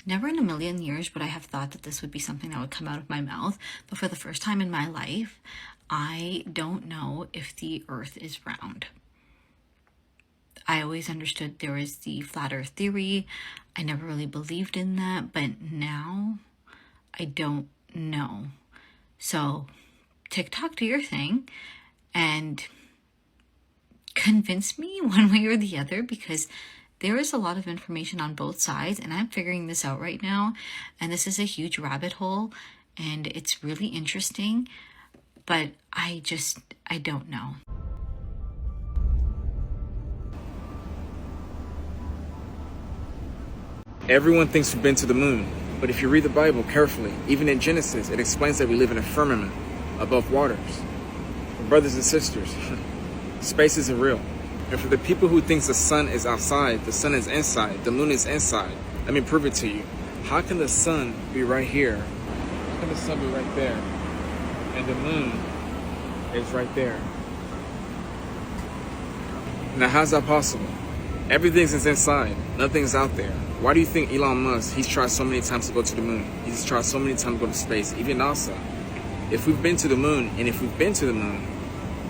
Never in a million years would I have thought that this would be something that would come out of my mouth, but for the first time in my life, I don't know if the earth is round. I always understood there was the flat earth theory. I never really believed in that, but now I don't know. So TikTok, do your thing and convince me one way or the other, because there is a lot of information on both sides and I'm figuring this out right now. And this is a huge rabbit hole and it's really interesting, but I don't know. Everyone thinks we've been to the moon, but if you read the Bible carefully, even in Genesis, it explains that we live in a firmament above waters. Brothers and sisters, space isn't real. And for the people who think the sun is outside, the sun is inside, the moon is inside, let me prove it to you. How can the sun be right here? How can the sun be right there? And the moon is right there. Now, how's that possible? Everything's inside. Nothing's out there. Why do you think Elon Musk, he's tried so many times to go to the moon? He's tried so many times to go to space, even NASA. If we've been to the moon, and if we've been to the moon,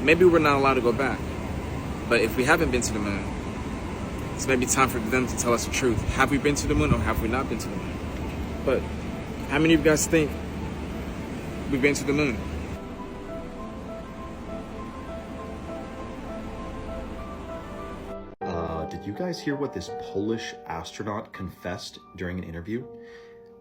maybe we're not allowed to go back. But if we haven't been to the moon, it's maybe time for them to tell us the truth. Have we been to the moon or have we not been to the moon? But how many of you guys think we've been to the moon? Did you guys hear what this Polish astronaut confessed during an interview?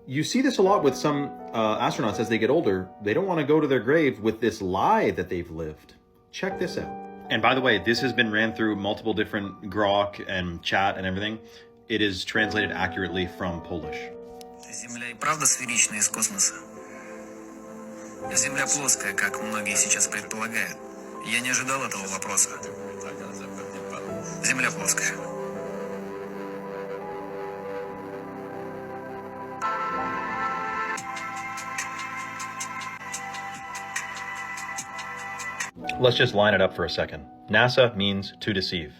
You see this a lot with some astronauts as they get older. They don't want to go to their grave with this lie that they've lived. Check this out. And by the way, this has been ran through multiple different grok and chat and everything. It is translated accurately from Polish. Земля и правда сферичная из космоса? Земля плоская, как многие сейчас предполагают. Я не ожидал этого вопроса. Земля плоская. Let's just line it up for a second. NASA means to deceive.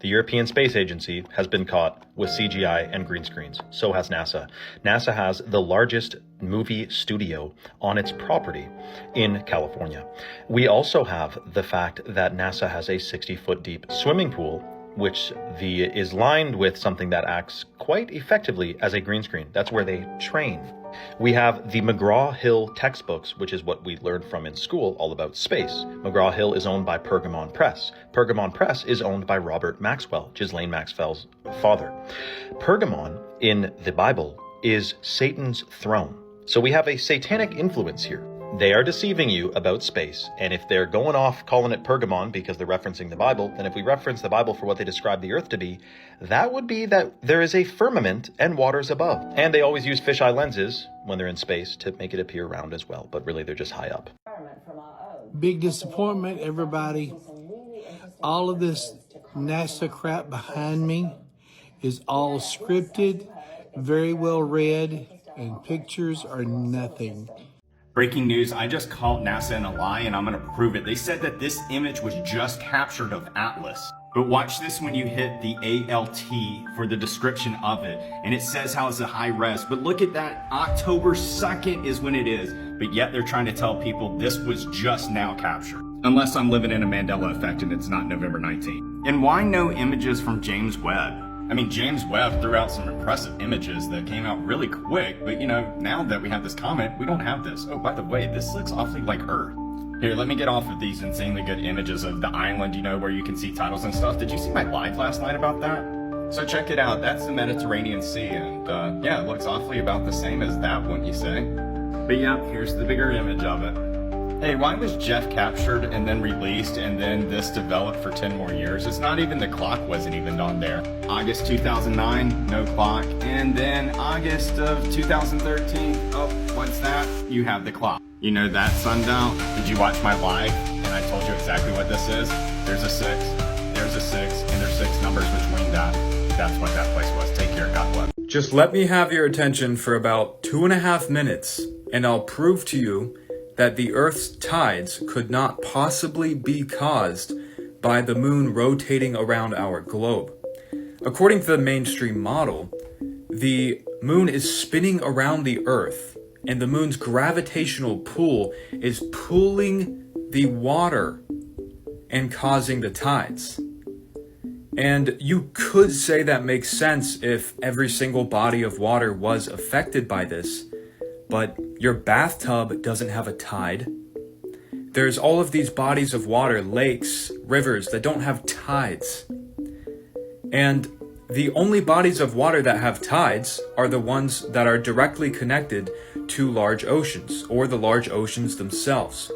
The European Space Agency has been caught with CGI and green screens. So has NASA. NASA has the largest movie studio on its property in California. We also have the fact that NASA has a 60-foot deep swimming pool, which is lined with something that acts quite effectively as a green screen. That's where they train. We have the McGraw-Hill textbooks, which is what we learned from in school, all about space. McGraw-Hill is owned by Pergamon Press. Pergamon Press is owned by Robert Maxwell, Ghislaine Maxwell's father. Pergamon, in the Bible, is Satan's throne. So we have a satanic influence here. They are deceiving you about space, and if they're going off calling it Pergamon because they're referencing the Bible, then if we reference the Bible for what they describe the earth to be, that would be that there is a firmament and waters above. And they always use fisheye lenses when they're in space to make it appear round as well, but really they're just high up. Big disappointment, everybody. All of this NASA crap behind me is all scripted, very well read, and pictures are nothing. Breaking news, I just caught NASA in a lie and I'm gonna prove it. They said that this image was just captured of Atlas. But watch this when you hit the ALT for the description of it. And it says how it's a high res. But look at that, October 2nd is when it is. But yet they're trying to tell people this was just now captured. Unless I'm living in a Mandela effect and it's not November 19th. And why no images from James Webb? I mean, James Webb threw out some impressive images that came out really quick, but you know, now that we have this comment, we don't have this. Oh, by the way, this looks awfully like Earth. Here, let me get off of these insanely good images of the island, you know, where you can see titles and stuff. Did you see my live last night about that? So check it out, that's the Mediterranean Sea, and yeah, it looks awfully about the same as that, wouldn't you say? But yeah, here's the bigger image of it. Hey, why was Jeff captured and then released and then this developed for 10 more years? It's not even, the clock wasn't even on there. August 2009, no clock. And then August of 2013, oh, what's that? You have the clock. You know that sundial? Did you watch my live? And I told you exactly what this is. There's a 6, there's a 6, and there's 6 numbers between that. That's what that place was. Take care, God bless. Just let me have your attention for about 2.5 minutes, and I'll prove to you that the Earth's tides could not possibly be caused by the moon rotating around our globe. According to the mainstream model, the moon is spinning around the Earth, and the moon's gravitational pull is pulling the water and causing the tides. And you could say that makes sense if every single body of water was affected by this, but your bathtub doesn't have a tide. There's all of these bodies of water, lakes, rivers that don't have tides. And the only bodies of water that have tides are the ones that are directly connected to large oceans, or the large oceans themselves.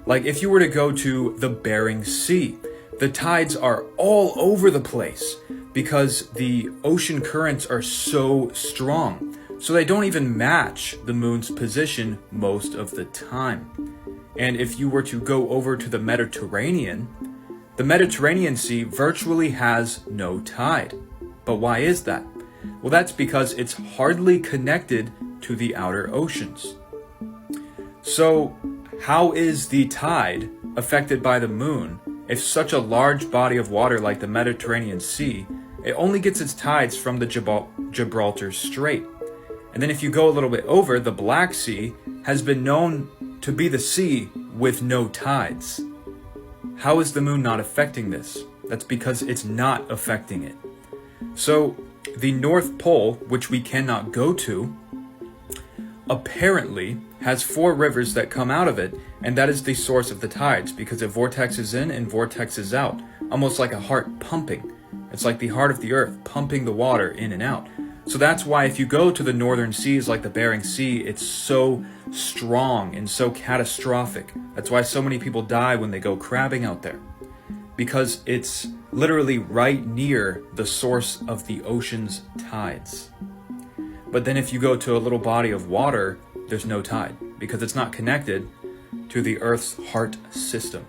Like if you were to go to the Bering Sea, the tides are all over the place because the ocean currents are so strong. So they don't even match the moon's position most of the time. And if you were to go over to the Mediterranean Sea virtually has no tide. But why is that? Well, that's because it's hardly connected to the outer oceans. So how is the tide affected by the moon if such a large body of water like the Mediterranean Sea, it only gets its tides from the Gibraltar Strait? And then if you go a little bit over, the Black Sea has been known to be the sea with no tides. How is the moon not affecting this? That's because it's not affecting it. So the North Pole, which we cannot go to, apparently has 4 rivers that come out of it, and that is the source of the tides, because it vortexes in and vortexes out, almost like a heart pumping. It's like the heart of the earth pumping the water in and out. So that's why if you go to the northern seas like the Bering Sea, it's so strong and so catastrophic. That's why so many people die when they go crabbing out there, because it's literally right near the source of the ocean's tides. But then if you go to a little body of water, there's no tide because it's not connected to the Earth's heart system.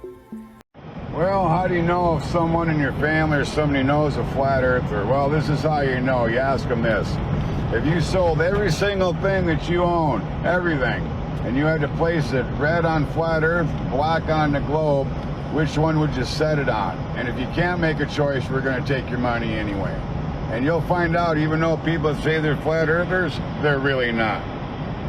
Well, how do you know if someone in your family or somebody knows a flat earther? Well, this is how you know. You ask them this. If you sold every single thing that you own, everything, and you had to place it red on flat earth, black on the globe, which one would you set it on? And if you can't make a choice, we're going to take your money anyway. And you'll find out, even though people say they're flat earthers, they're really not.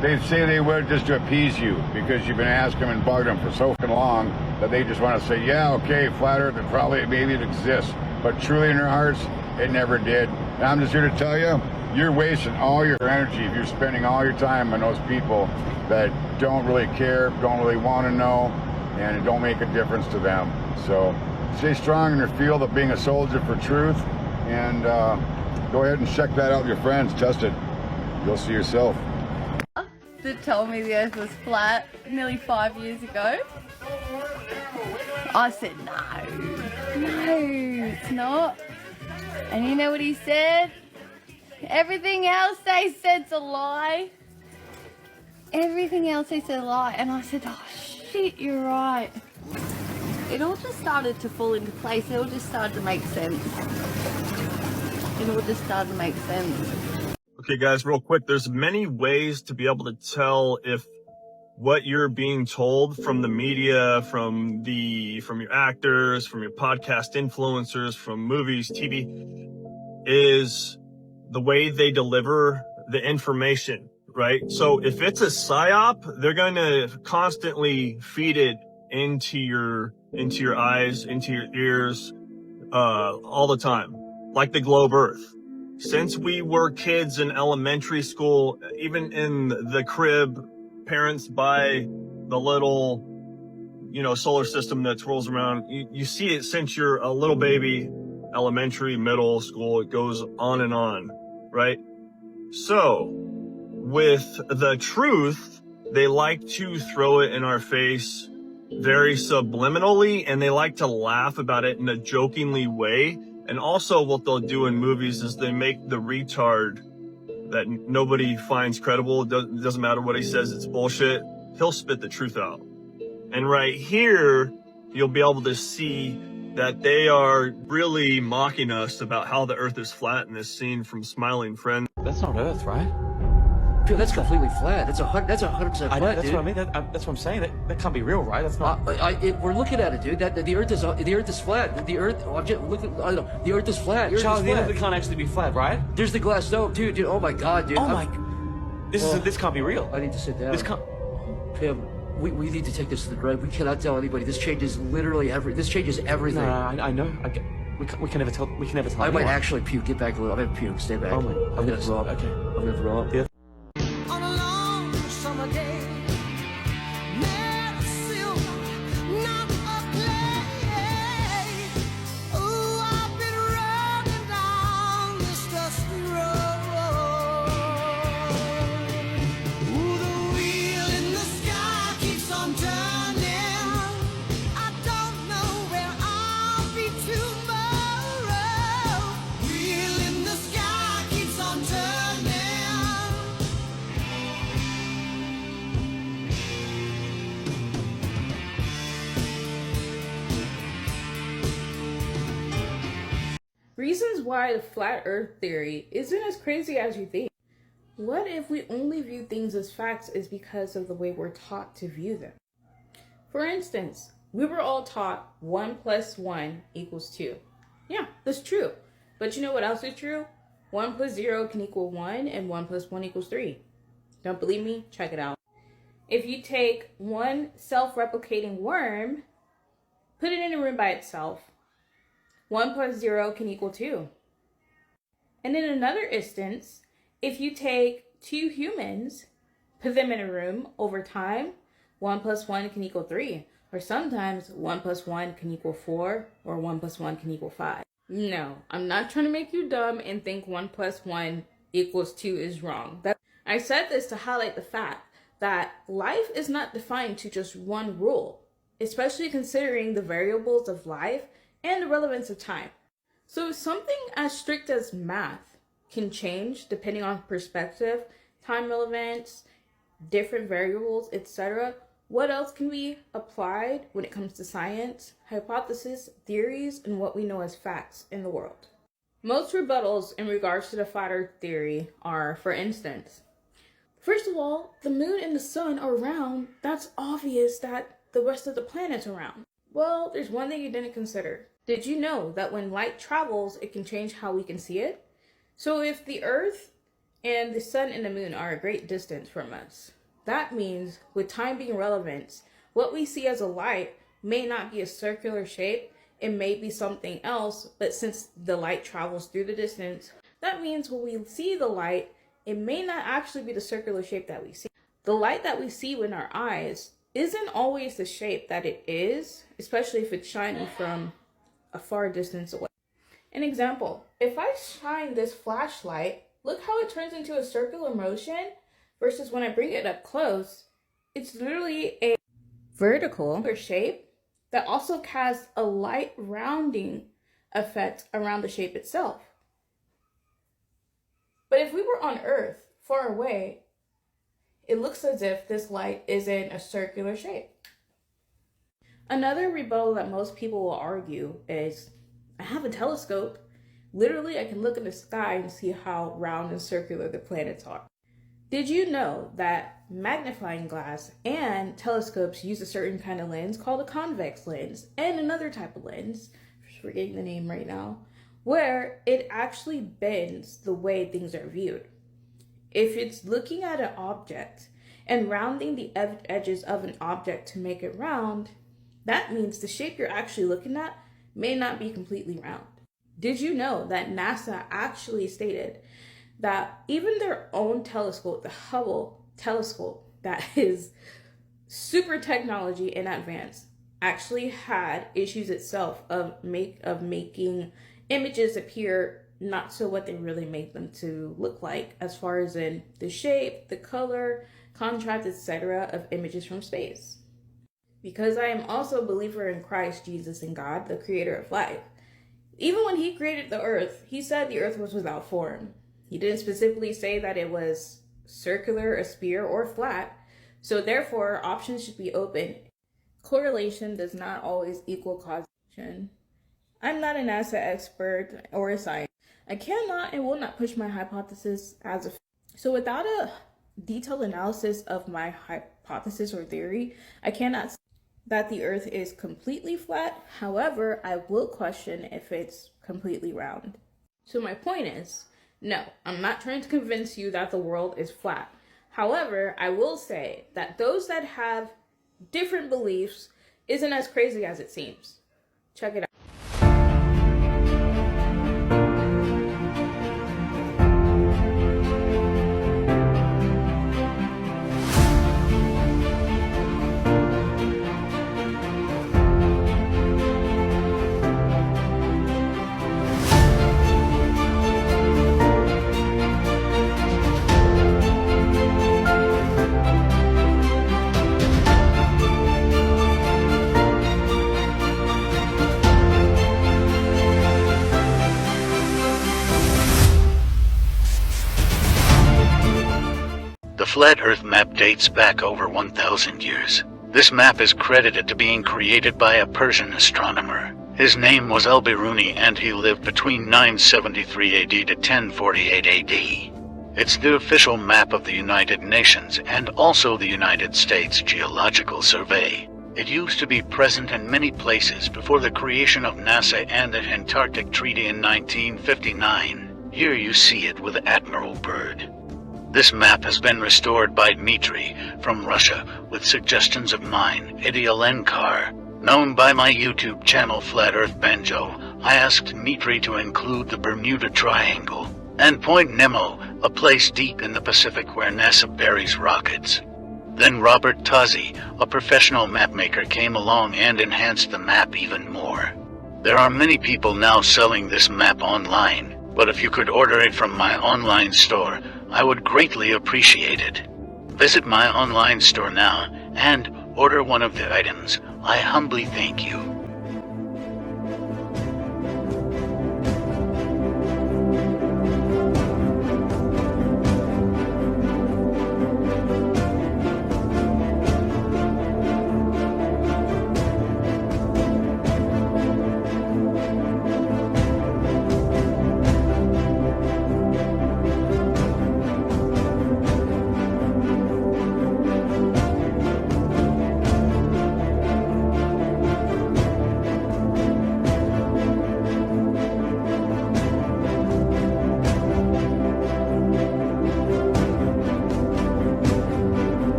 They say they would just to appease you because you've been asking them and bugging them for so long that they just want to say, yeah, okay, flat earth, it probably, maybe it exists. But truly in their hearts, it never did. And I'm just here to tell you, you're wasting all your energy if you're spending all your time on those people that don't really care, don't really want to know, and it don't make a difference to them. So stay strong in your field of being a soldier for truth, and go ahead and check that out with your friends. Test it. You'll see yourself. That told me the earth was flat nearly 5 years ago. I said, no, it's not. And you know what he said? Everything else they said's a lie. Everything else they said a lie. And I said, oh shit, you're right. It all just started to fall into place. It all just started to make sense. Okay guys, real quick, there's many ways to be able to tell if what you're being told from the media, from your actors, from your podcast influencers, from movies, TV, is the way they deliver the information, right? So if it's a psyop, they're going to constantly feed it into your eyes, into your ears, all the time, like the globe Earth. Since we were kids in elementary school, even in the crib, parents buy the little, solar system that swirls around. You see it since you're a little baby, elementary, middle school, it goes on and on, right? So with the truth, they like to throw it in our face very subliminally, and they like to laugh about it in a jokingly way. And also what they'll do in movies is they make the retard that nobody finds credible. It doesn't matter what he says, it's bullshit. He'll spit the truth out. And right here, you'll be able to see that they are really mocking us about how the earth is flat in this scene from Smiling Friends. That's not Earth, right? Dude, that's completely flat. That's 100% flat, I know, that's dude. what I mean. That's what I'm saying. That can't be real, right? That's not. We're looking at it, dude. The Earth is flat. The Earth. The Earth is flat. Charlie, the Earth can't actually be flat, right? There's the glass dome, dude. Oh my God, dude. Oh my. This can't be real. I need to sit down. This can't. Pim, we need to take this to the grave. We cannot tell anybody. This changes literally This changes everything. No, I know. We can never tell. We can never tell. I might anyone. actually puke. Get back a little. I'm gonna puke. Stay back. Oh my. I'm gonna throw up. Okay. I'm gonna throw up. Yeah. On a long summer day, made of silver, not of clay. Ooh, I've been running down this dusty road. Ooh, the wheel in the sky keeps on turning. I don't know where I'll be tomorrow. Wheel in the sky keeps on turning. Reasons why the flat earth theory isn't as crazy as you think. What if we only view things as facts is because of the way we're taught to view them? For instance, we were all taught 1 + 1 = 2. Yeah, that's true. But you know what else is true? 1 + 0 can equal 1 and 1 + 1 = 3. Don't believe me? Check it out. If you take one self-replicating worm, put it in a room by itself, 1 + 0 can equal 2. And in another instance, if you take 2 humans, put them in a room over time, 1 + 1 can equal 3. Or sometimes 1 + 1 can equal 4, or 1 + 1 can equal 5. No, I'm not trying to make you dumb and think 1 + 1 = 2 is wrong. I said this to highlight the fact that life is not defined to just one rule, especially considering the variables of life and the relevance of time. So if something as strict as math can change depending on perspective, time relevance, different variables, etc., what else can be applied when it comes to science, hypotheses, theories, and what we know as facts in the world? Most rebuttals in regards to the flat earth theory are, for instance, first of all, the moon and the sun are round. That's obvious that the rest of the planet's are round. Well, there's one thing you didn't consider. Did you know that when light travels, it can change how we can see it? So if the Earth and the sun and the moon are a great distance from us, that means with time being relevant, what we see as a light may not be a circular shape. It may be something else, but since the light travels through the distance, that means when we see the light, it may not actually be the circular shape that we see. The light that we see with our eyes isn't always the shape that it is, especially if it's shining from a far distance away. An example, if I shine this flashlight, look how it turns into a circular motion versus when I bring it up close, it's literally a vertical shape that also casts a light rounding effect around the shape itself. But if we were on Earth, far away, it looks as if this light is in a circular shape. Another rebuttal that most people will argue is, I have a telescope. Literally, I can look in the sky and see how round and circular the planets are. Did you know that magnifying glass and telescopes use a certain kind of lens called a convex lens and another type of lens, just forgetting the name right now, where it actually bends the way things are viewed. If it's looking at an object and rounding the edges of an object to make it round, that means the shape you're actually looking at may not be completely round. Did you know that NASA actually stated that even their own telescope, the Hubble telescope, that is super technology in advance, actually had issues itself of making images appear not so what they really make them to look like, as far as in the shape, the color, contrast, etc. of images from space. Because I am also a believer in Christ, Jesus, and God, the creator of life. Even when he created the earth, he said the earth was without form. He didn't specifically say that it was circular, a sphere, or flat. So therefore, options should be open. Correlation does not always equal causation. I'm not a NASA expert or a scientist. I cannot and will not push my hypothesis as a fact. So without a detailed analysis of my hypothesis or theory, I cannot say that the earth is completely flat. However, I will question if it's completely round. So my point is, no, I'm not trying to convince you that the world is flat. However, I will say that those that have different beliefs isn't as crazy as it seems. Check it out. The Flat Earth map dates back over 1,000 years. This map is credited to being created by a Persian astronomer. His name was Al-Biruni and he lived between 973 AD to 1048 AD. It's the official map of the United Nations and also the United States Geological Survey. It used to be present in many places before the creation of NASA and the Antarctic Treaty in 1959. Here you see it with Admiral Byrd. This map has been restored by Dmitry from Russia with suggestions of mine, Idialenkar. Known by my YouTube channel Flat Earth Banjo, I asked Dmitry to include the Bermuda Triangle and Point Nemo, a place deep in the Pacific where NASA buries rockets. Then Robert Tozzi, a professional mapmaker, came along and enhanced the map even more. There are many people now selling this map online, but if you could order it from my online store, I would greatly appreciate it. Visit my online store now and order one of the items. I humbly thank you.